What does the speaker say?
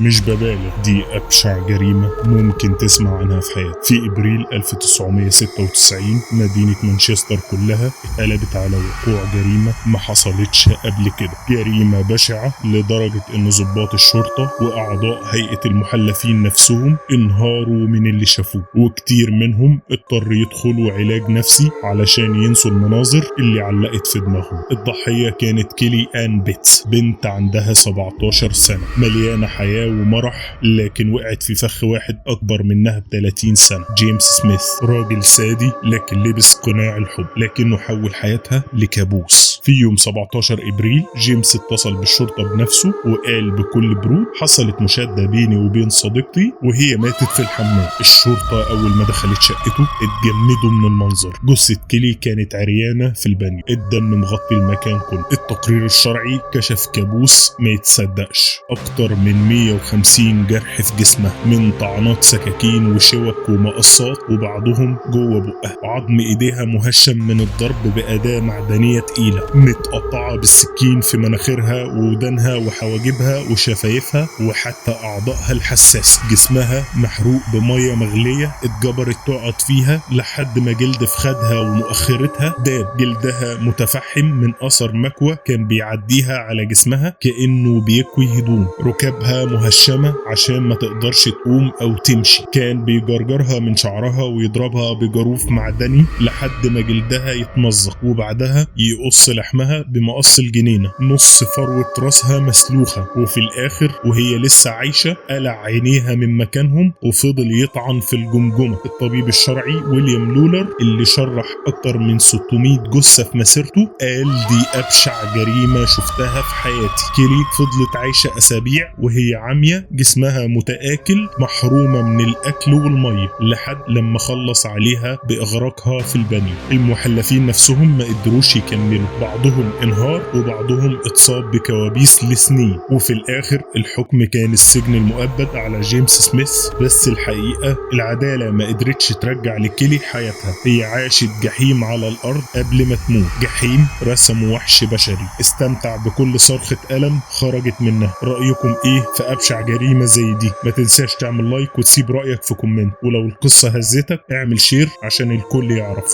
مش ببالغ، دي أبشع جريمة ممكن تسمع عنها في حياتك. في إبريل 1996 مدينة مانشستر كلها اتقلبت على وقوع جريمة ما حصلتش قبل كده. جريمة بشعة لدرجة إن ضباط الشرطة وأعضاء هيئة المحلفين نفسهم انهاروا من اللي شافوه، وكتير منهم اضطر يدخلوا علاج نفسي علشان ينسوا المناظر اللي علقت في دماغهم. الضحية كانت كيلي آن بيتس، بنت عندها 17 سنة مليانة حياة ومرح، لكن وقعت في فخ واحد أكبر منها ب30 سنة. جيمس سميث راجل سادي لكن لبس قناع الحب، لكنه حول حياتها لكابوس. في يوم 17 إبريل جيمس اتصل بالشرطة بنفسه وقال بكل برود: حصلت مشادة بيني وبين صديقتي وهي ماتت في الحمام. الشرطة أول ما دخلت شقته اتجمدوا من المنظر. جثة كيلي كانت عريانة في البانيو، الدم مغطي المكان كله. التقرير الشرعي كشف كابوس ما يتصدقش، أكتر من 150 جرح في جسمها من طعنات سكاكين وشوك ومقصات، وبعضهم جوه بقها. عظم ايديها مهشم من الضرب بأداة معدنية تقيلة، متقطعة بالسكين في مناخيرها وودانها وحواجبها وشفايفها وحتى أعضائها الحساسة. جسمها محروق بمية مغلية اتجبرت تقعد فيها لحد ما جلد فخدها ومؤخرتها داب. جلدها متفحم من أثر مكوى كان بيعديها على جسمها كأنه بيكوي هدوم. ركابها مهشمة عشان ما تقدرش تقوم أو تمشي. كان بيجرجرها من شعرها ويضربها بجاروف معدني لحد ما جلدها يتمزق، وبعدها يقص لحمها بمقص الجنينة. نص فروة راسها مسلوخة، وفي الآخر وهي لسه عايشة قلع عينيها من مكانهم وفضل يطعن في الجمجمة. الطبيب الشرعي ويليام لولر اللي شرح أكتر من 600 جثة في مسيرته قال: دي أبشع جريمة شفتها في حياتي. كيلي فضلت عايشة أسابيع وهي عامية، جسمها متآكل، محرومة من الأكل والمية، لحد لما خلص عليها بإغراقها في البانيو. المحلفين نفسهم ما قدروش يكملوا، بعضهم انهار وبعضهم اتصاب بكوابيس لسنين، وفي الآخر الحكم كان السجن المؤبد على جيمس سميث. بس الحقيقة العدالة ما قدرتش ترجع لكيلي حياتها، هي عاشت جحيم على الأرض قبل ما تموت، جحيم رسم وحش بشري استمتع بكل صرخة ألم خرجت منها. رأيكم إيه في أبشع جريمة زي دي؟ ما تنساش تعمل لايك وتسيب رأيك في كومنت، ولو القصة هزتك اعمل شير عشان الكل يعرف.